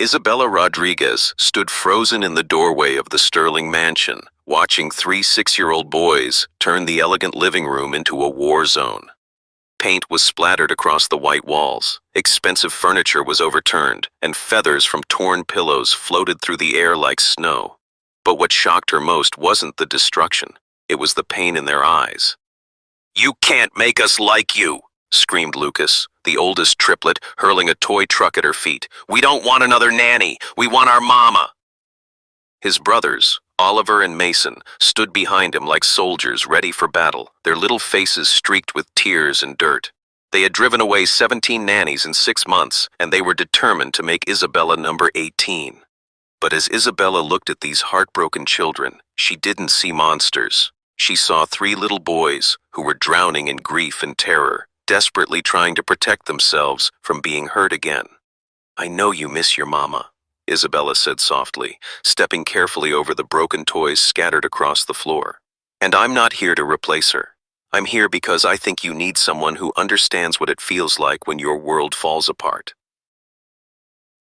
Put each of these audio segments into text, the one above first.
Isabella Rodriguez stood frozen in the doorway of the Sterling mansion, watching three 6-year-old boys turn the elegant living room into a war zone. Paint was splattered across the white walls, expensive furniture was overturned, and feathers from torn pillows floated through the air like snow. But what shocked her most wasn't the destruction, it was the pain in their eyes. "You can't make us like you!" screamed Lucas, the oldest triplet, hurling a toy truck at her feet. "We don't want another nanny, we want our mama!" His brothers, Oliver and Mason, stood behind him like soldiers ready for battle, their little faces streaked with tears and dirt. They had driven away 17 nannies in 6 months, and they were determined to make Isabella number 18. But as Isabella looked at these heartbroken children, she didn't see monsters. She saw 3 little boys who were drowning in grief and terror, desperately trying to protect themselves from being hurt again. "I know you miss your mama," Isabella said softly, stepping carefully over the broken toys scattered across the floor. "And I'm not here to replace her. I'm here because I think you need someone who understands what it feels like when your world falls apart."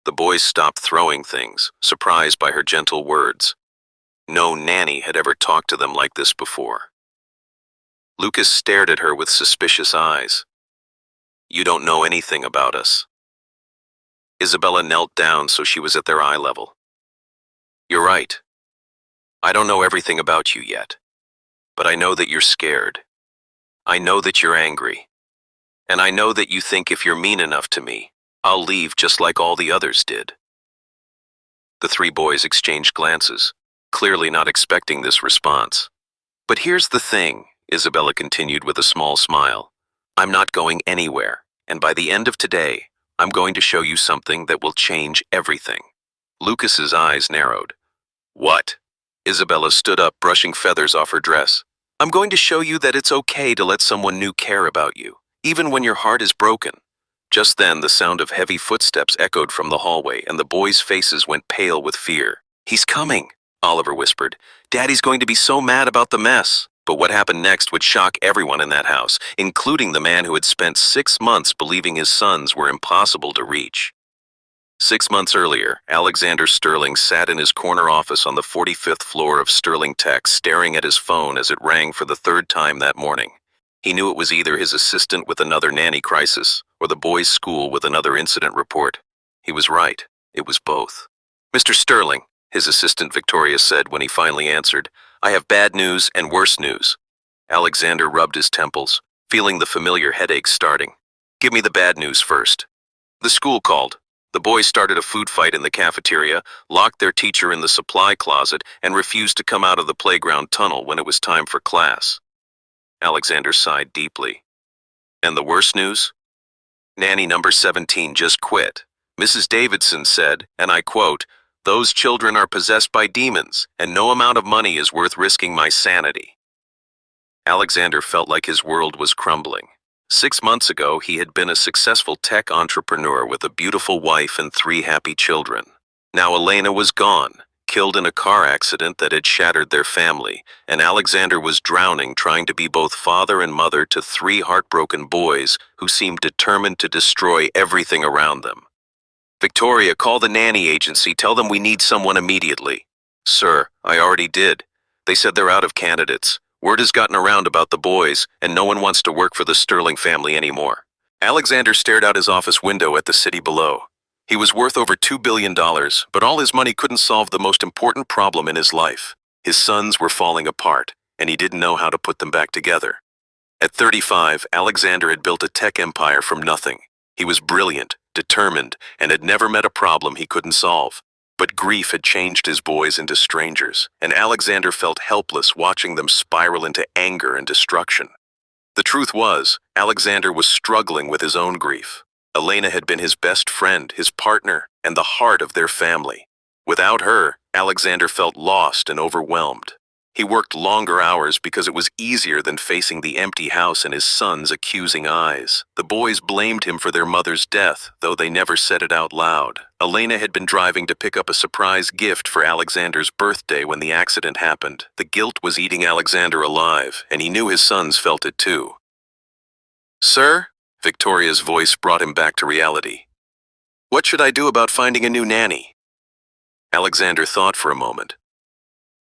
The boys stopped throwing things, surprised by her gentle words. No nanny had ever talked to them like this before. Lucas stared at her with suspicious eyes. "You don't know anything about us." Isabella knelt down so she was at their eye level. "You're right. I don't know everything about you yet, but I know that you're scared. I know that you're angry. And I know that you think if you're mean enough to me, I'll leave just like all the others did." The 3 boys exchanged glances, clearly not expecting this response. "But here's the thing," Isabella continued with a small smile. "I'm not going anywhere, and by the end of today, I'm going to show you something that will change everything." Lucas's eyes narrowed. "What?" Isabella stood up, brushing feathers off her dress. "I'm going to show you that it's okay to let someone new care about you, even when your heart is broken." Just then, the sound of heavy footsteps echoed from the hallway, and the boys' faces went pale with fear. "He's coming," Oliver whispered. "Daddy's going to be so mad about the mess." But what happened next would shock everyone in that house, including the man who had spent 6 months believing his sons were impossible to reach. 6 months earlier, Alexander Sterling sat in his corner office on the 45th floor of Sterling Tech, staring at his phone as it rang for the 3rd time that morning. He knew it was either his assistant with another nanny crisis, or the boys' school with another incident report. He was right. It was both. "Mr. Sterling," his assistant Victoria said when he finally answered, "I have bad news and worse news." Alexander rubbed his temples, feeling the familiar headache starting. "Give me the bad news first." "The school called. The boys started a food fight in the cafeteria, locked their teacher in the supply closet, and refused to come out of the playground tunnel when it was time for class." Alexander sighed deeply. "And the worst news? Nanny number 17 just quit. Mrs. Davidson said, and I quote, 'Those children are possessed by demons, and no amount of money is worth risking my sanity.'" Alexander felt like his world was crumbling. 6 months ago, he had been a successful tech entrepreneur with a beautiful wife and 3 happy children. Now Elena was gone, killed in a car accident that had shattered their family, and Alexander was drowning trying to be both father and mother to 3 heartbroken boys who seemed determined to destroy everything around them. "Victoria, call the nanny agency. Tell them we need someone immediately." "Sir, I already did. They said they're out of candidates. Word has gotten around about the boys, and no one wants to work for the Sterling family anymore." Alexander stared out his office window at the city below. He was worth over $2 billion, but all his money couldn't solve the most important problem in his life. His sons were falling apart, and he didn't know how to put them back together. At 35, Alexander had built a tech empire from nothing. He was brilliant, determined, and had never met a problem he couldn't solve. But grief had changed his boys into strangers, and Alexander felt helpless watching them spiral into anger and destruction. The truth was, Alexander was struggling with his own grief. Elena had been his best friend, his partner, and the heart of their family. Without her, Alexander felt lost and overwhelmed. He worked longer hours because it was easier than facing the empty house and his son's accusing eyes. The boys blamed him for their mother's death, though they never said it out loud. Elena had been driving to pick up a surprise gift for Alexander's birthday when the accident happened. The guilt was eating Alexander alive, and he knew his sons felt it too. "Sir?" Victoria's voice brought him back to reality. What should I do about finding a new nanny? Alexander thought for a moment.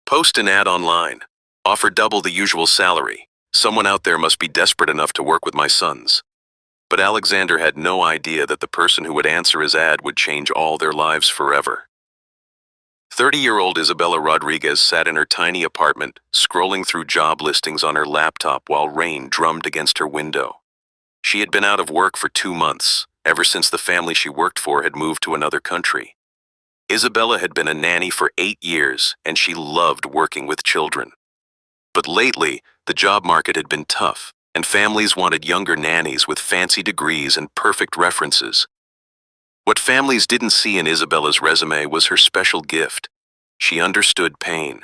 Post an ad online. Offer double the usual salary. Someone out there must be desperate enough to work with my sons. But Alexander had no idea that the person who would answer his ad would change all their lives forever. 30-year-old Isabella Rodriguez sat in her tiny apartment, scrolling through job listings on her laptop while rain drummed against her window. She had been out of work for 2 months, ever since the family she worked for had moved to another country. Isabella had been a nanny for 8 years, and she loved working with children. But lately, the job market had been tough, and families wanted younger nannies with fancy degrees and perfect references. What families didn't see in Isabella's resume was her special gift. She understood pain.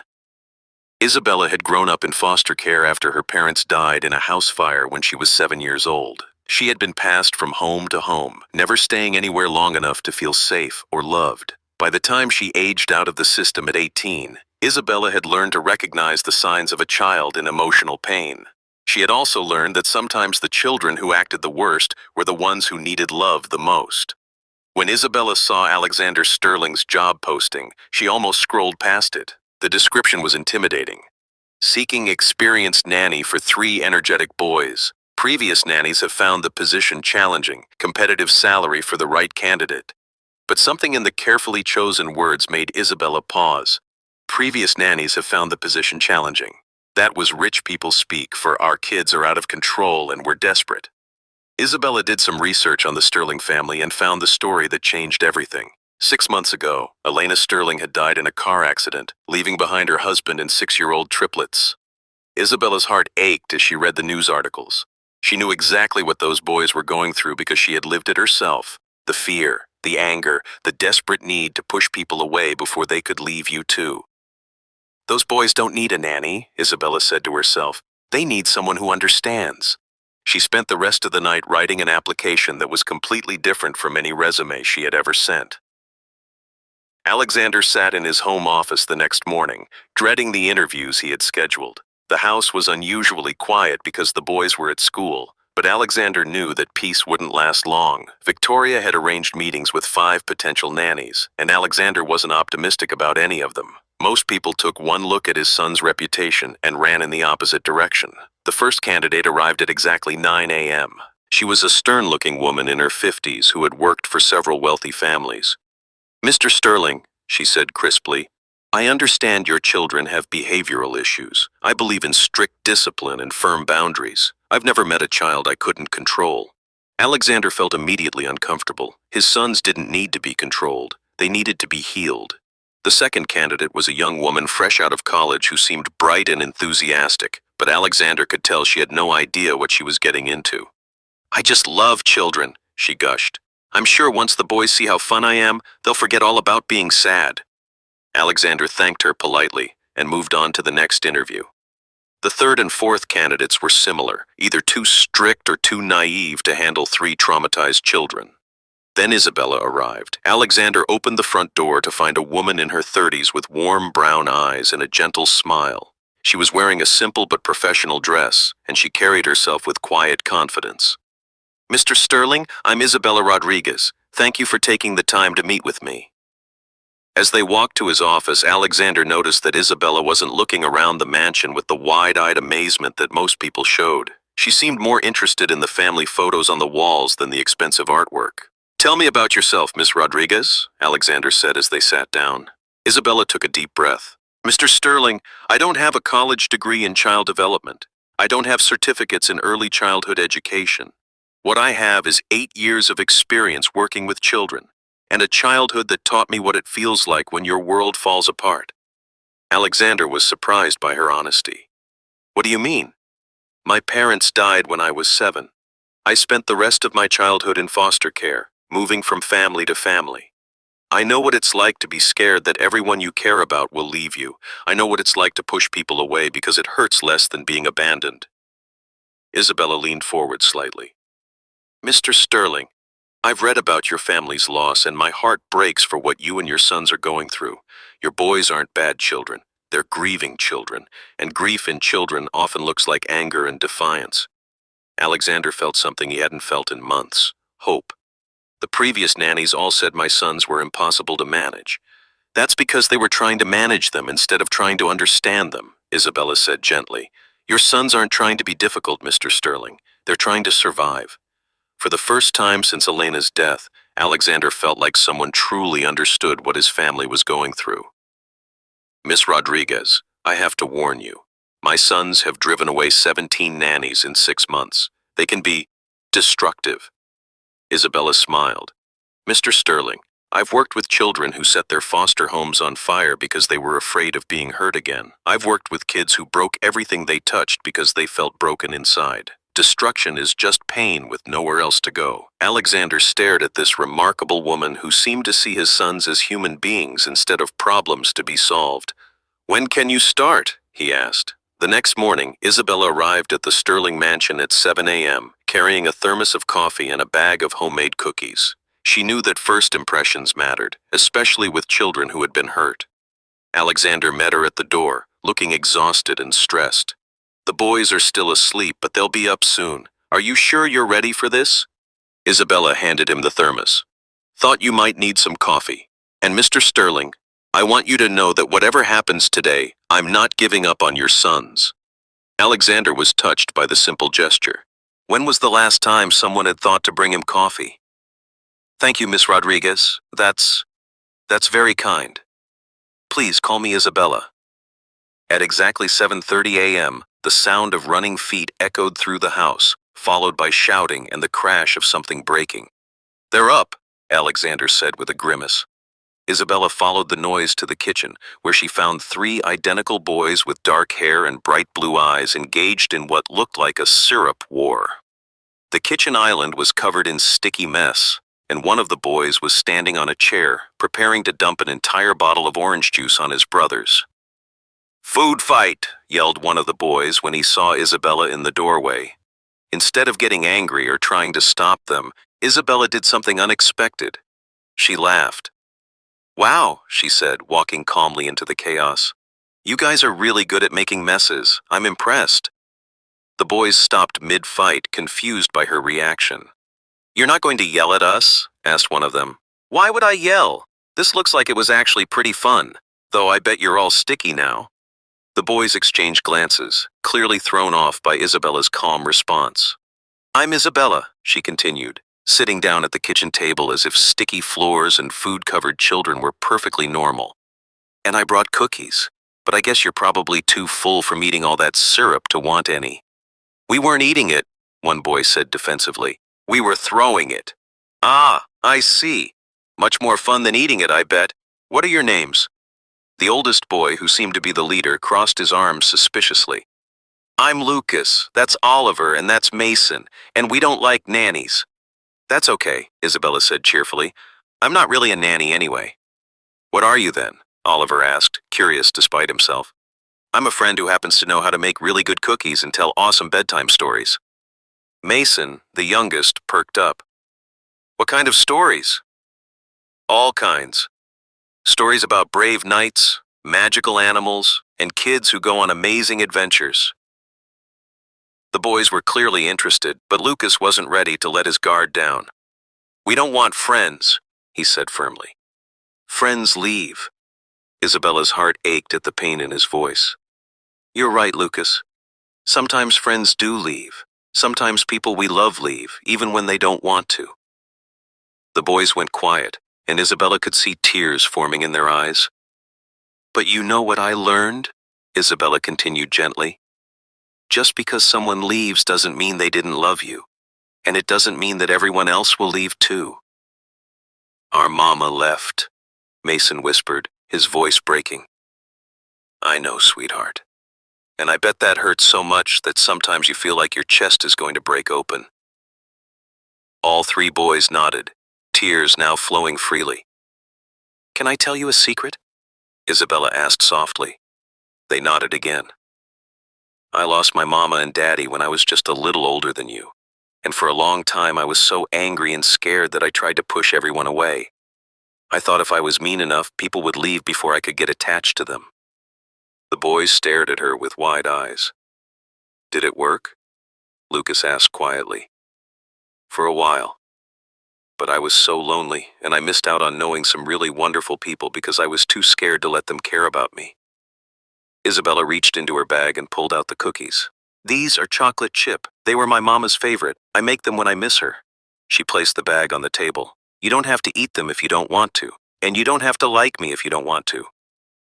Isabella had grown up in foster care after her parents died in a house fire when she was 7 years old. She had been passed from home to home, never staying anywhere long enough to feel safe or loved. By the time she aged out of the system at 18, Isabella had learned to recognize the signs of a child in emotional pain. She had also learned that sometimes the children who acted the worst were the ones who needed love the most. When Isabella saw Alexander Sterling's job posting, she almost scrolled past it. The description was intimidating. Seeking experienced nanny for 3 energetic boys. Previous nannies have found the position challenging, competitive salary for the right candidate. But something in the carefully chosen words made Isabella pause. Previous nannies have found the position challenging. That was rich people speak for our kids are out of control and we're desperate. Isabella did some research on the Sterling family and found the story that changed everything. 6 months ago, Elena Sterling had died in a car accident, leaving behind her husband and 6-year-old triplets. Isabella's heart ached as she read the news articles. She knew exactly what those boys were going through because she had lived it herself. The fear, the anger, the desperate need to push people away before they could leave you too. Those boys don't need a nanny, Isabella said to herself. They need someone who understands. She spent the rest of the night writing an application that was completely different from any resume she had ever sent. Alexander sat in his home office the next morning, dreading the interviews he had scheduled. The house was unusually quiet because the boys were at school, but Alexander knew that peace wouldn't last long. Victoria had arranged meetings with 5 potential nannies, and Alexander wasn't optimistic about any of them. Most people took one look at his son's reputation and ran in the opposite direction. The first candidate arrived at exactly 9 a.m. She was a stern-looking woman in her 50s who had worked for several wealthy families. "Mr. Sterling," she said crisply, "I understand your children have behavioral issues. I believe in strict discipline and firm boundaries. I've never met a child I couldn't control." Alexander felt immediately uncomfortable. His sons didn't need to be controlled. They needed to be healed. The second candidate was a young woman fresh out of college who seemed bright and enthusiastic, but Alexander could tell she had no idea what she was getting into. "I just love children," she gushed. "I'm sure once the boys see how fun I am, they'll forget all about being sad." Alexander thanked her politely and moved on to the next interview. The third and fourth candidates were similar, either too strict or too naive to handle 3 traumatized children. Then Isabella arrived. Alexander opened the front door to find a woman in her 30s with warm brown eyes and a gentle smile. She was wearing a simple but professional dress, and she carried herself with quiet confidence. "Mr. Sterling, I'm Isabella Rodriguez. Thank you for taking the time to meet with me." As they walked to his office, Alexander noticed that Isabella wasn't looking around the mansion with the wide-eyed amazement that most people showed. She seemed more interested in the family photos on the walls than the expensive artwork. "Tell me about yourself, Miss Rodriguez," Alexander said as they sat down. Isabella took a deep breath. "Mr. Sterling, I don't have a college degree in child development. I don't have certificates in early childhood education. What I have is 8 years of experience working with children, and a childhood that taught me what it feels like when your world falls apart." Alexander was surprised by her honesty. "What do you mean?" "My parents died when I was 7. I spent the rest of my childhood in foster care, moving from family to family. I know what it's like to be scared that everyone you care about will leave you. I know what it's like to push people away because it hurts less than being abandoned." Isabella leaned forward slightly. "Mr. Sterling, I've read about your family's loss and my heart breaks for what you and your sons are going through. Your boys aren't bad children. They're grieving children, and grief in children often looks like anger and defiance." Alexander felt something he hadn't felt in months: hope. The previous nannies all said my sons were impossible to manage. That's because they were trying to manage them instead of trying to understand them, Isabella said gently. Your sons aren't trying to be difficult, Mr. Sterling. They're trying to survive. For the first time since Elena's death, Alexander felt like someone truly understood what his family was going through. Miss Rodriguez, I have to warn you. My sons have driven away 17 nannies in 6 months. They can be destructive. Isabella smiled. Mr. Sterling, I've worked with children who set their foster homes on fire because they were afraid of being hurt again. I've worked with kids who broke everything they touched because they felt broken inside. Destruction is just pain with nowhere else to go. Alexander stared at this remarkable woman who seemed to see his sons as human beings instead of problems to be solved. When can you start? He asked. The next morning, Isabella arrived at the Sterling mansion at 7 a.m., carrying a thermos of coffee and a bag of homemade cookies. She knew that first impressions mattered, especially with children who had been hurt. Alexander met her at the door, looking exhausted and stressed. The boys are still asleep, but they'll be up soon. Are you sure you're ready for this? Isabella handed him the thermos. Thought you might need some coffee. And Mr. Sterling, I want you to know that whatever happens today, I'm not giving up on your sons. Alexander was touched by the simple gesture. When was the last time someone had thought to bring him coffee? Thank you, Miss Rodriguez. That's very kind. Please call me Isabella. At exactly 7:30 a.m., the sound of running feet echoed through the house, followed by shouting and the crash of something breaking. They're up, Alexander said with a grimace. Isabella followed the noise to the kitchen, where she found 3 identical boys with dark hair and bright blue eyes engaged in what looked like a syrup war. The kitchen island was covered in sticky mess, and one of the boys was standing on a chair, preparing to dump an entire bottle of orange juice on his brothers. Food fight, yelled one of the boys when he saw Isabella in the doorway. Instead of getting angry or trying to stop them, Isabella did something unexpected. She laughed. Wow, she said, walking calmly into the chaos. You guys are really good at making messes. I'm impressed. The boys stopped mid-fight, confused by her reaction. You're not going to yell at us? Asked one of them. Why would I yell? This looks like it was actually pretty fun, though I bet you're all sticky now. The boys exchanged glances, clearly thrown off by Isabella's calm response. I'm Isabella, she continued, sitting down at the kitchen table as if sticky floors and food-covered children were perfectly normal. And I brought cookies, but I guess you're probably too full from eating all that syrup to want any. We weren't eating it, one boy said defensively. We were throwing it. Ah, I see. Much more fun than eating it, I bet. What are your names? The oldest boy, who seemed to be the leader, crossed his arms suspiciously. I'm Lucas, that's Oliver, and that's Mason, and we don't like nannies. That's okay, Isabella said cheerfully. I'm not really a nanny anyway. What are you then? Oliver asked, curious despite himself. I'm a friend who happens to know how to make really good cookies and tell awesome bedtime stories. Mason, the youngest, perked up. What kind of stories? All kinds. Stories about brave knights, magical animals, and kids who go on amazing adventures. The boys were clearly interested, but Lucas wasn't ready to let his guard down. We don't want friends, he said firmly. Friends leave. Isabella's heart ached at the pain in his voice. You're right, Lucas. Sometimes friends do leave. Sometimes people we love leave, even when they don't want to. The boys went quiet, and Isabella could see tears forming in their eyes. But you know what I learned? Isabella continued gently. Just because someone leaves doesn't mean they didn't love you, and it doesn't mean that everyone else will leave too. Our mama left, Mason whispered, his voice breaking. I know, sweetheart. And I bet that hurts so much that sometimes you feel like your chest is going to break open. All 3 boys nodded, tears now flowing freely. Can I tell you a secret? Isabella asked softly. They nodded again. I lost my mama and daddy when I was just a little older than you, and for a long time I was so angry and scared that I tried to push everyone away. I thought if I was mean enough, people would leave before I could get attached to them. The boys stared at her with wide eyes. Did it work? Lucas asked quietly. For a while. But I was so lonely, and I missed out on knowing some really wonderful people because I was too scared to let them care about me. Isabella reached into her bag and pulled out the cookies. These are chocolate chip. They were my mama's favorite. I make them when I miss her. She placed the bag on the table. You don't have to eat them if you don't want to, and you don't have to like me if you don't want to.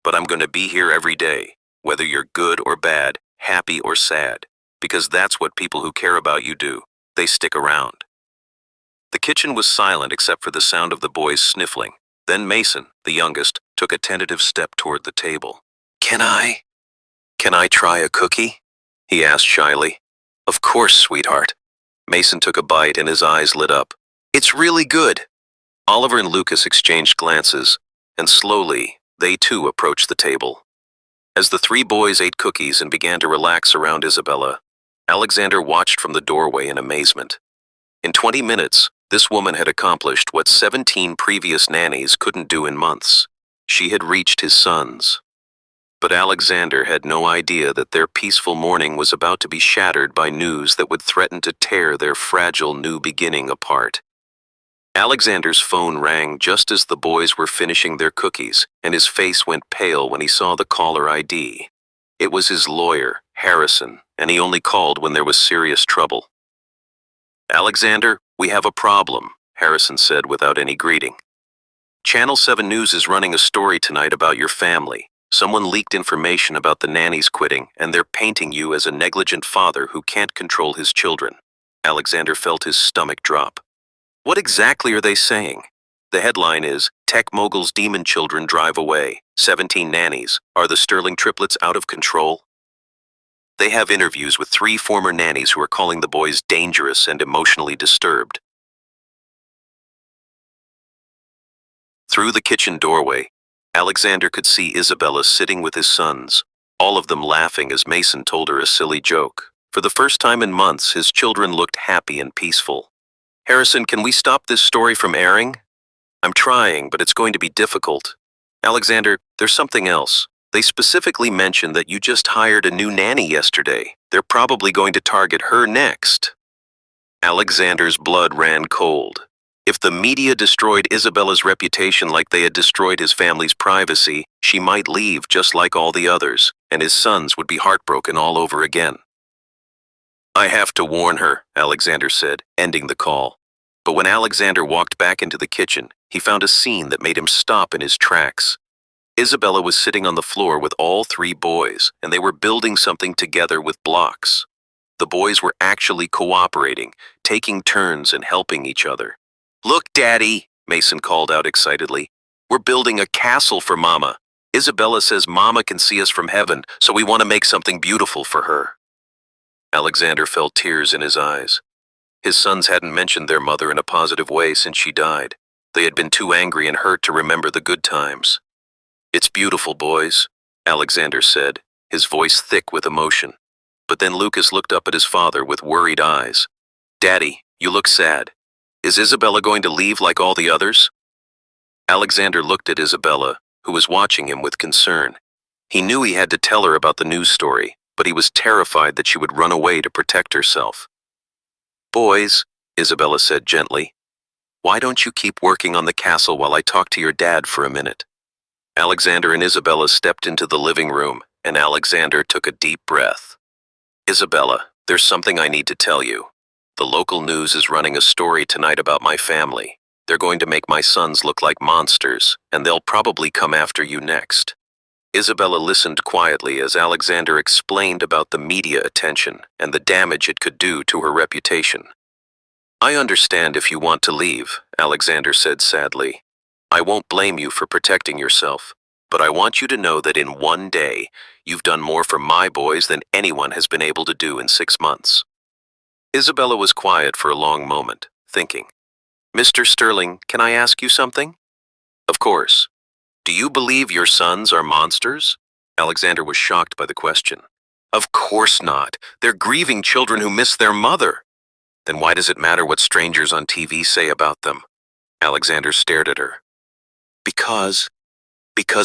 But I'm going to be here every day, whether you're good or bad, happy or sad, because that's what people who care about you do. They stick around. The kitchen was silent except for the sound of the boys sniffling. Then Mason, the youngest, took a tentative step toward the table. Can I try a cookie? He asked shyly. Of course, sweetheart. Mason took a bite and his eyes lit up. It's really good. Oliver and Lucas exchanged glances, and slowly, they too approached the table. As the three boys ate cookies and began to relax around Isabella, Alexander watched from the doorway in amazement. In 20 minutes, this woman had accomplished what 17 previous nannies couldn't do in months. She had reached his sons. But Alexander had no idea that their peaceful morning was about to be shattered by news that would threaten to tear their fragile new beginning apart. Alexander's phone rang just as the boys were finishing their cookies, and his face went pale when he saw the caller ID. It was his lawyer, Harrison, and he only called when there was serious trouble. Alexander, we have a problem, Harrison said without any greeting. Channel 7 News is running a story tonight about your family. Someone leaked information about the nannies quitting, and they're painting you as a negligent father who can't control his children. Alexander felt his stomach drop. What exactly are they saying? The headline is, Tech Mogul's Demon Children Drive Away. 17 Nannies. Are the Sterling triplets out of control? They have interviews with 3 former nannies who are calling the boys dangerous and emotionally disturbed. Through the kitchen doorway, Alexander could see Isabella sitting with his sons, all of them laughing as Mason told her a silly joke. For the first time in months, his children looked happy and peaceful. Harrison, can we stop this story from airing? I'm trying, but it's going to be difficult. Alexander, there's something else. They specifically mentioned that you just hired a new nanny yesterday. They're probably going to target her next. Alexander's blood ran cold. If the media destroyed Isabella's reputation like they had destroyed his family's privacy, she might leave just like all the others, and his sons would be heartbroken all over again. I have to warn her, Alexander said, ending the call. But when Alexander walked back into the kitchen, he found a scene that made him stop in his tracks. Isabella was sitting on the floor with all 3 boys, and they were building something together with blocks. The boys were actually cooperating, taking turns and helping each other. Look, Daddy, Mason called out excitedly. We're building a castle for Mama. Isabella says Mama can see us from heaven, so we want to make something beautiful for her. Alexander felt tears in his eyes. His sons hadn't mentioned their mother in a positive way since she died. They had been too angry and hurt to remember the good times. It's beautiful, boys, Alexander said, his voice thick with emotion. But then Lucas looked up at his father with worried eyes. Daddy, you look sad. Is Isabella going to leave like all the others? Alexander looked at Isabella, who was watching him with concern. He knew he had to tell her about the news story, but he was terrified that she would run away to protect herself. Boys, Isabella said gently, why don't you keep working on the castle while I talk to your dad for a minute? Alexander and Isabella stepped into the living room, and Alexander took a deep breath. Isabella, there's something I need to tell you. The local news is running a story tonight about my family. They're going to make my sons look like monsters, and they'll probably come after you next. Isabella listened quietly as Alexander explained about the media attention and the damage it could do to her reputation. I understand if you want to leave, Alexander said sadly. I won't blame you for protecting yourself, but I want you to know that in one day, you've done more for my boys than anyone has been able to do in 6 months. Isabella was quiet for a long moment, thinking. Mr. Sterling, can I ask you something? Of course. Do you believe your sons are monsters? Alexander was shocked by the question. Of course not. They're grieving children who miss their mother. Then why does it matter what strangers on TV say about them? Alexander stared at her. Because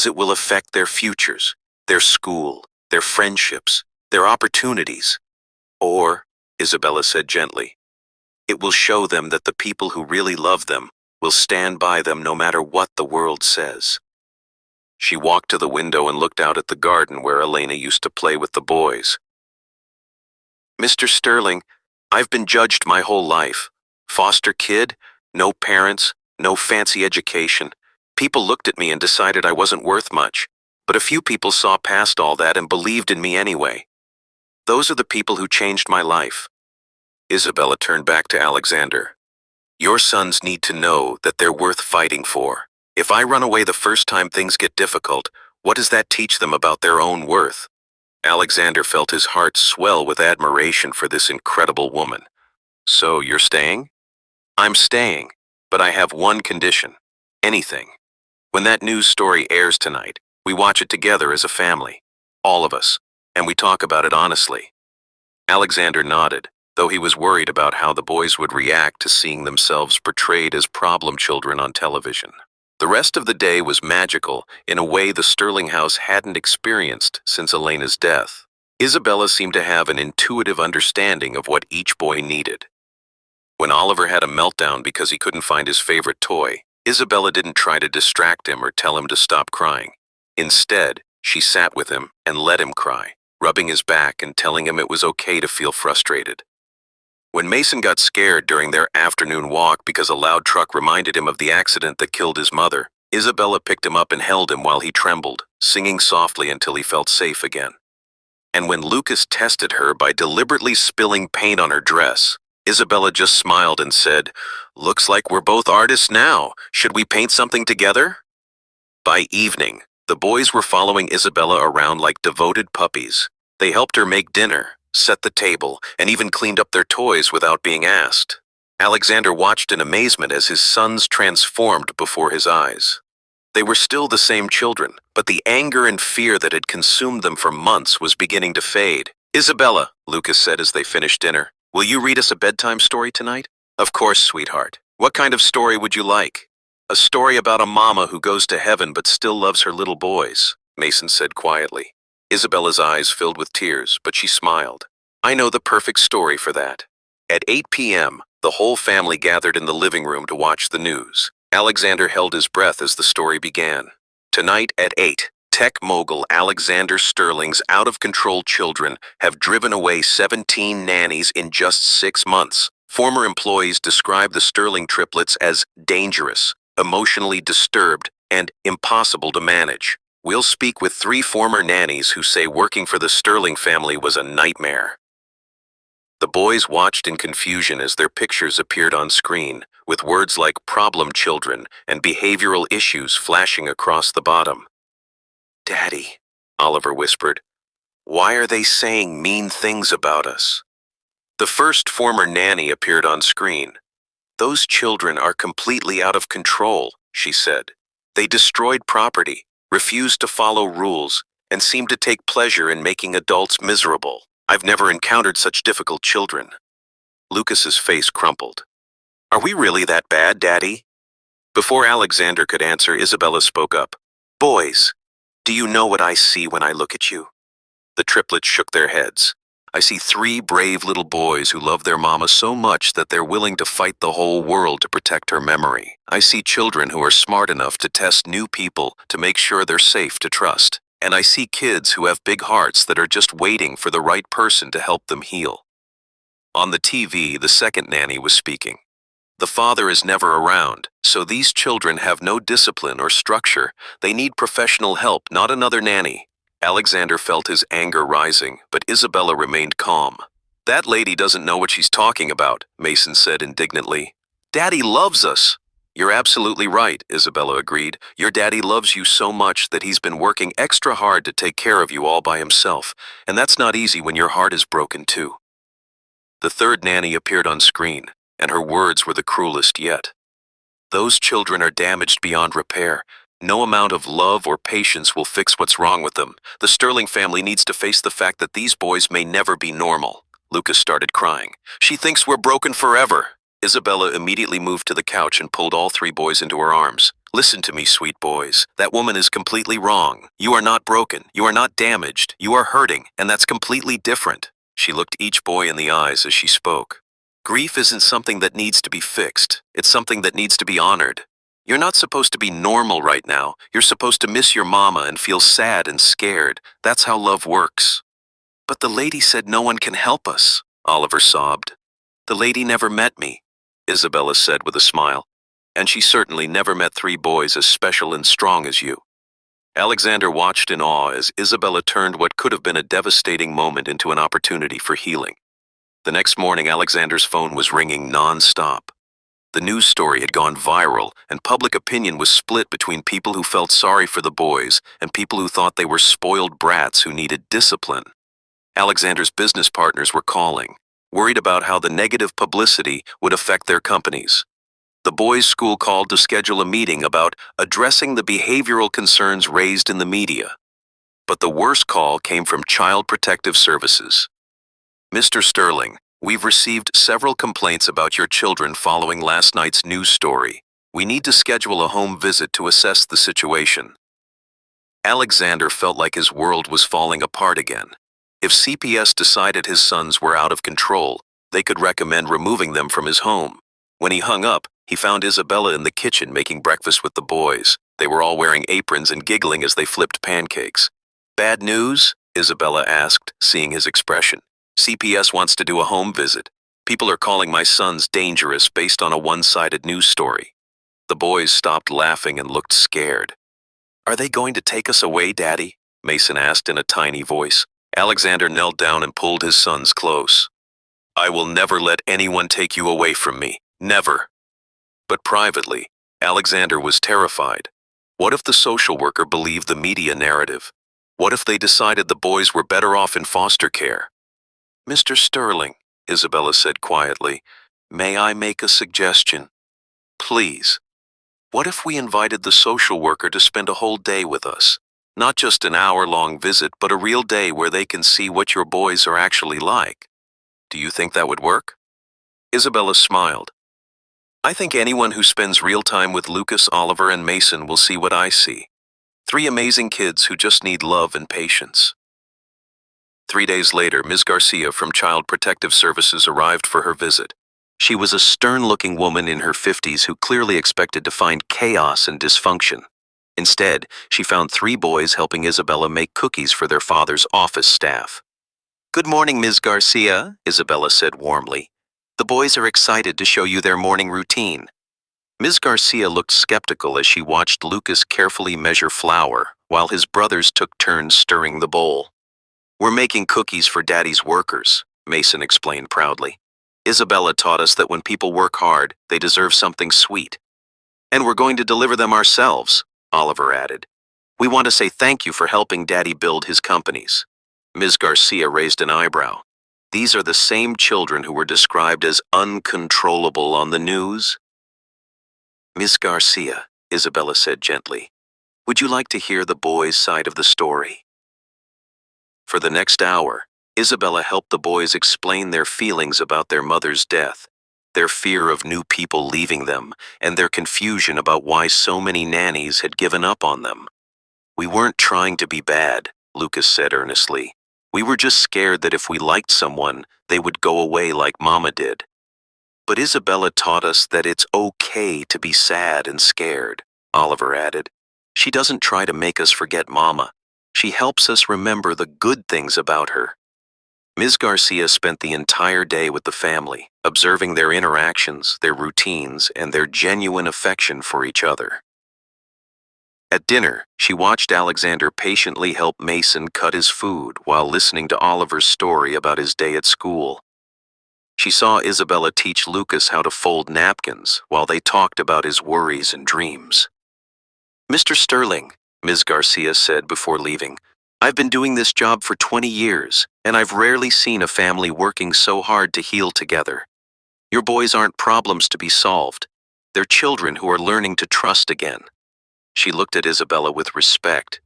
it will affect their futures, their school, their friendships, their opportunities. Or, Isabella said gently, It will show them that the people who really love them will stand by them no matter what the world says. She walked to the window and looked out at the garden where Elena used to play with the boys. Mr. Sterling, I've been judged my whole life. Foster kid, no parents, no fancy education. People looked at me and decided I wasn't worth much, but a few people saw past all that and believed in me anyway. Those are the people who changed my life. Isabella turned back to Alexander. Your sons need to know that they're worth fighting for. If I run away the first time things get difficult, what does that teach them about their own worth? Alexander felt his heart swell with admiration for this incredible woman. So you're staying? I'm staying, but I have one condition. Anything. When that news story airs tonight, we watch it together as a family. All of us. And we talk about it honestly. Alexander nodded, though he was worried about how the boys would react to seeing themselves portrayed as problem children on television. The rest of the day was magical in a way the Sterling house hadn't experienced since Elena's death. Isabella seemed to have an intuitive understanding of what each boy needed. When Oliver had a meltdown because he couldn't find his favorite toy, Isabella didn't try to distract him or tell him to stop crying. Instead, she sat with him and let him cry, rubbing his back and telling him it was okay to feel frustrated. When Mason got scared during their afternoon walk because a loud truck reminded him of the accident that killed his mother, Isabella picked him up and held him while he trembled, singing softly until he felt safe again. And when Lucas tested her by deliberately spilling paint on her dress, Isabella just smiled and said, "Looks like we're both artists now. Should we paint something together?" By evening, the boys were following Isabella around like devoted puppies. They helped her make dinner, set the table, and even cleaned up their toys without being asked. Alexander watched in amazement as his sons transformed before his eyes. They were still the same children, but the anger and fear that had consumed them for months was beginning to fade. "Isabella," Lucas said as they finished dinner, "will you read us a bedtime story tonight?" "Of course, sweetheart. What kind of story would you like?" "A story about a mama who goes to heaven but still loves her little boys," Mason said quietly. Isabella's eyes filled with tears, but she smiled. "I know the perfect story for that." At 8 p.m., the whole family gathered in the living room to watch the news. Alexander held his breath as the story began. Tonight at 8, tech mogul Alexander Sterling's out-of-control children have driven away 17 nannies in just 6 months. Former employees describe the Sterling triplets as dangerous, emotionally disturbed, and impossible to manage. We'll speak with 3 former nannies who say working for the Sterling family was a nightmare. The boys watched in confusion as their pictures appeared on screen, with words like problem children and behavioral issues flashing across the bottom. "Daddy," Oliver whispered, "why are they saying mean things about us?" The first former nanny appeared on screen. "Those children are completely out of control," she said. "They destroyed property, refused to follow rules, and seemed to take pleasure in making adults miserable. I've never encountered such difficult children." Lucas's face crumpled. "Are we really that bad, Daddy?" Before Alexander could answer, Isabella spoke up. "Boys, do you know what I see when I look at you?" The triplets shook their heads. "I see 3 brave little boys who love their mama so much that they're willing to fight the whole world to protect her memory. I see children who are smart enough to test new people to make sure they're safe to trust. And I see kids who have big hearts that are just waiting for the right person to help them heal." On the TV, the second nanny was speaking. "The father is never around, so these children have no discipline or structure. They need professional help, not another nanny." Alexander felt his anger rising, but Isabella remained calm. "That lady doesn't know what she's talking about," Mason said indignantly. "Daddy loves us." "You're absolutely right," Isabella agreed. "Your daddy loves you so much that he's been working extra hard to take care of you all by himself, and that's not easy when your heart is broken too." The third nanny appeared on screen, and her words were the cruelest yet. "Those children are damaged beyond repair. No amount of love or patience will fix what's wrong with them. The Sterling family needs to face the fact that these boys may never be normal." Lucas started crying. "She thinks we're broken forever." Isabella immediately moved to the couch and pulled all 3 boys into her arms. "Listen to me, sweet boys. That woman is completely wrong. You are not broken. You are not damaged. You are hurting, and that's completely different." She looked each boy in the eyes as she spoke. Grief isn't something that needs to be fixed. It's something that needs to be honored. You're not supposed to be normal right now. You're supposed to miss your mama and feel sad and scared. That's how love works. But the lady said no one can help us, Oliver sobbed. The lady never met me, Isabella said with a smile. And she certainly never met three boys as special and strong as you. Alexander watched in awe as Isabella turned what could have been a devastating moment into an opportunity for healing. The next morning, Alexander's phone was ringing non-stop. The news story had gone viral, and public opinion was split between people who felt sorry for the boys and people who thought they were spoiled brats who needed discipline. Alexander's business partners were calling, worried about how the negative publicity would affect their companies. The boys' school called to schedule a meeting about addressing the behavioral concerns raised in the media. But the worst call came from Child Protective Services. Mr. Sterling, we've received several complaints about your children following last night's news story. We need to schedule a home visit to assess the situation. Alexander felt like his world was falling apart again. If CPS decided his sons were out of control, they could recommend removing them from his home. When he hung up, he found Isabella in the kitchen making breakfast with the boys. They were all wearing aprons and giggling as they flipped pancakes. Bad news? Isabella asked, seeing his expression. CPS wants to do a home visit. People are calling my sons dangerous based on a one-sided news story. The boys stopped laughing and looked scared. Are they going to take us away, Daddy? Mason asked in a tiny voice. Alexander knelt down and pulled his sons close. I will never let anyone take you away from me. Never. But privately, Alexander was terrified. What if the social worker believed the media narrative? What if they decided the boys were better off in foster care? Mr. Sterling, Isabella said quietly, may I make a suggestion? Please. What if we invited the social worker to spend a whole day with us? Not just an hour-long visit, but a real day where they can see what your boys are actually like. Do you think that would work? Isabella smiled. I think anyone who spends real time with Lucas, Oliver, and Mason will see what I see. Three amazing kids who just need love and patience. 3 days later, Ms. Garcia from Child Protective Services arrived for her visit. She was a stern-looking woman in her 50s who clearly expected to find chaos and dysfunction. Instead, she found three boys helping Isabella make cookies for their father's office staff. Good morning, Ms. Garcia, Isabella said warmly. The boys are excited to show you their morning routine. Ms. Garcia looked skeptical as she watched Lucas carefully measure flour, while his brothers took turns stirring the bowl. We're making cookies for Daddy's workers, Mason explained proudly. Isabella taught us that when people work hard, they deserve something sweet. And we're going to deliver them ourselves, Oliver added. We want to say thank you for helping Daddy build his companies. Ms. Garcia raised an eyebrow. These are the same children who were described as uncontrollable on the news? Miss Garcia, Isabella said gently, would you like to hear the boys' side of the story? For the next hour, Isabella helped the boys explain their feelings about their mother's death, their fear of new people leaving them, and their confusion about why so many nannies had given up on them. We weren't trying to be bad, Lucas said earnestly. We were just scared that if we liked someone, they would go away like Mama did. But Isabella taught us that it's okay to be sad and scared, Oliver added. She doesn't try to make us forget Mama. She helps us remember the good things about her. Ms. Garcia spent the entire day with the family, observing their interactions, their routines, and their genuine affection for each other. At dinner, she watched Alexander patiently help Mason cut his food while listening to Oliver's story about his day at school. She saw Isabella teach Lucas how to fold napkins while they talked about his worries and dreams. Mr. Sterling, Ms. Garcia said before leaving, I've been doing this job for 20 years, and I've rarely seen a family working so hard to heal together. Your boys aren't problems to be solved. They're children who are learning to trust again. She looked at Isabella with respect.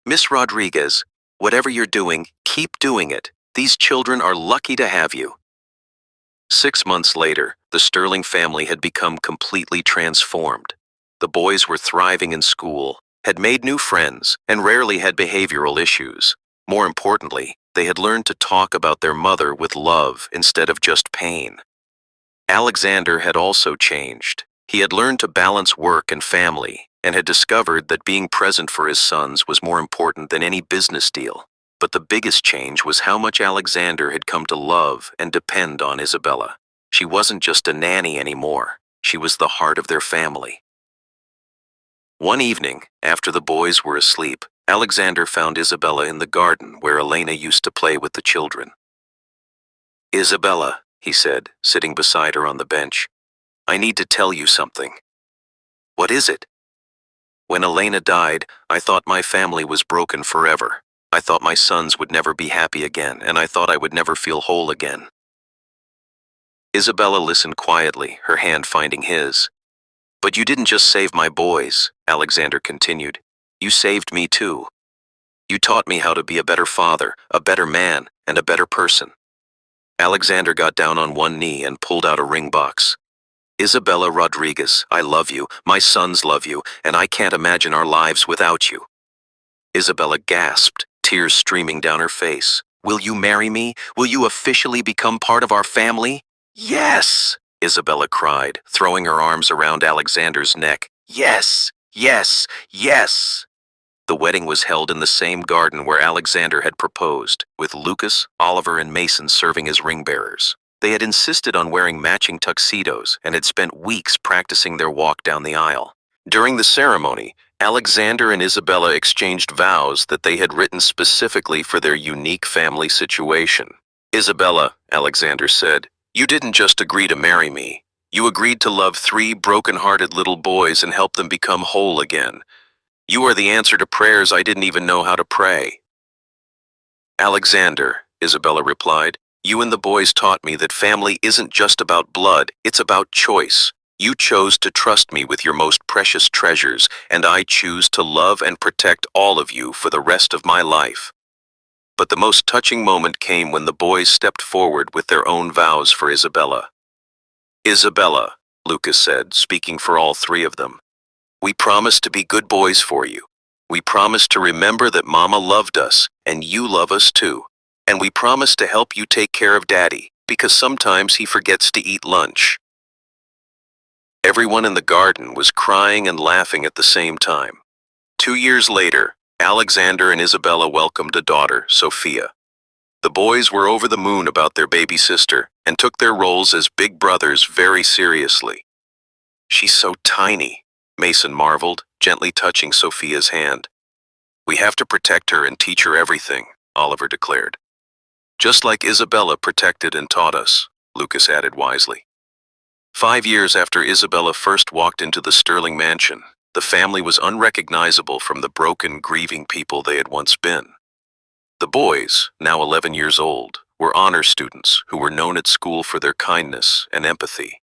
Miss Rodriguez, whatever you're doing, keep doing it. These children are lucky to have you. 6 months later, the Sterling family had become completely transformed. The boys were thriving in school, had made new friends, and rarely had behavioral issues. More importantly, they had learned to talk about their mother with love instead of just pain. Alexander had also changed. He had learned to balance work and family, and had discovered that being present for his sons was more important than any business deal. But the biggest change was how much Alexander had come to love and depend on Isabella. She wasn't just a nanny anymore. She was the heart of their family. One evening, after the boys were asleep, Alexander found Isabella in the garden where Elena used to play with the children. "Isabella," he said, sitting beside her on the bench, "I need to tell you something." "What is it?" "When Elena died, I thought my family was broken forever. I thought my sons would never be happy again, and I thought I would never feel whole again." Isabella listened quietly, her hand finding his. "But you didn't just save my boys," Alexander continued. "You saved me too. You taught me how to be a better father, a better man, and a better person." Alexander got down on one knee and pulled out a ring box. "Isabella Rodriguez, I love you, my sons love you, and I can't imagine our lives without you." Isabella gasped, tears streaming down her face. "Will you marry me? Will you officially become part of our family?" "Yes!" Isabella cried, throwing her arms around Alexander's neck. "Yes! Yes! Yes!" The wedding was held in the same garden where Alexander had proposed, with Lucas, Oliver, and Mason serving as ring bearers. They had insisted on wearing matching tuxedos and had spent weeks practicing their walk down the aisle. During the ceremony, Alexander and Isabella exchanged vows that they had written specifically for their unique family situation. "Isabella," Alexander said, "you didn't just agree to marry me. You agreed to love 3 broken-hearted little boys and help them become whole again. You are the answer to prayers I didn't even know how to pray." "Alexander," Isabella replied, "you and the boys taught me that family isn't just about blood, it's about choice. You chose to trust me with your most precious treasures, and I choose to love and protect all of you for the rest of my life." But the most touching moment came when the boys stepped forward with their own vows for Isabella. "Isabella," Lucas said, speaking for all 3 of them, "we promise to be good boys for you. We promise to remember that Mama loved us, and you love us too. And we promise to help you take care of Daddy, because sometimes he forgets to eat lunch." Everyone in the garden was crying and laughing at the same time. 2 years later, Alexander and Isabella welcomed a daughter, Sophia. The boys were over the moon about their baby sister and took their roles as big brothers very seriously. "She's so tiny," Mason marveled, gently touching Sophia's hand. "We have to protect her and teach her everything," Oliver declared. "Just like Isabella protected and taught us," Lucas added wisely. 5 years after Isabella first walked into the Sterling mansion, the family was unrecognizable from the broken, grieving people they had once been. The boys, now 11 years old, were honor students who were known at school for their kindness and empathy.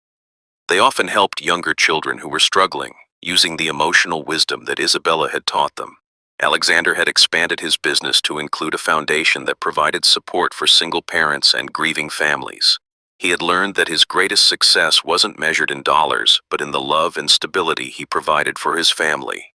They often helped younger children who were struggling, using the emotional wisdom that Isabella had taught them. Alexander had expanded his business to include a foundation that provided support for single parents and grieving families. He had learned that his greatest success wasn't measured in dollars, but in the love and stability he provided for his family.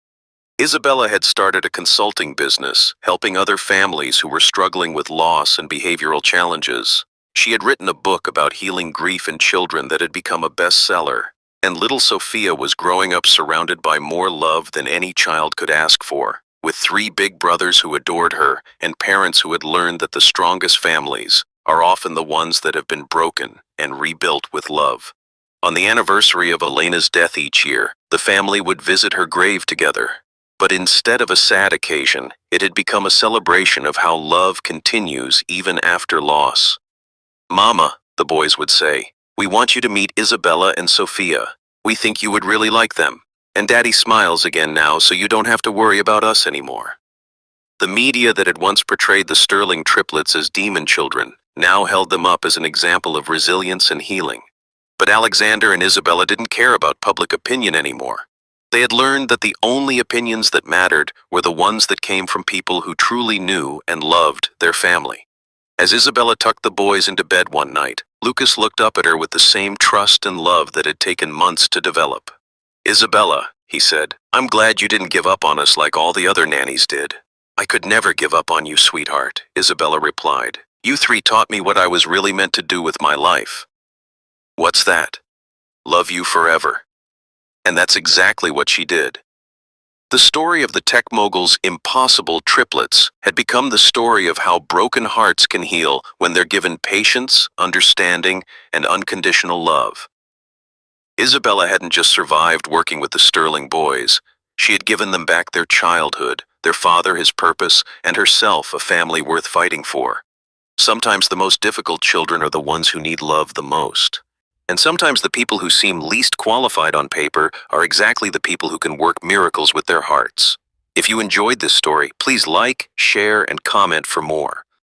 Isabella had started a consulting business, helping other families who were struggling with loss and behavioral challenges. She had written a book about healing grief in children that had become a bestseller, and little Sophia was growing up surrounded by more love than any child could ask for, with 3 big brothers who adored her and parents who had learned that the strongest families are often the ones that have been broken and rebuilt with love. On the anniversary of Elena's death each year, the family would visit her grave together. But instead of a sad occasion, it had become a celebration of how love continues even after loss. "Mama," the boys would say, "we want you to meet Isabella and Sophia. We think you would really like them. And Daddy smiles again now, so you don't have to worry about us anymore." The media that had once portrayed the Sterling triplets as demon children now held them up as an example of resilience and healing. But Alexander and Isabella didn't care about public opinion anymore. They had learned that the only opinions that mattered were the ones that came from people who truly knew and loved their family. As Isabella tucked the boys into bed one night, Lucas looked up at her with the same trust and love that had taken months to develop. "Isabella," he said, "I'm glad you didn't give up on us like all the other nannies did." "I could never give up on you, sweetheart," Isabella replied. "You 3 taught me what I was really meant to do with my life." What's that? Love you forever. And that's exactly what she did. The story of the tech mogul's impossible triplets had become the story of how broken hearts can heal when they're given patience, understanding, and unconditional love. Isabella hadn't just survived working with the Sterling boys. She had given them back their childhood, their father his purpose, and herself a family worth fighting for. Sometimes the most difficult children are the ones who need love the most. And sometimes the people who seem least qualified on paper are exactly the people who can work miracles with their hearts. If you enjoyed this story, please like, share, and comment for more.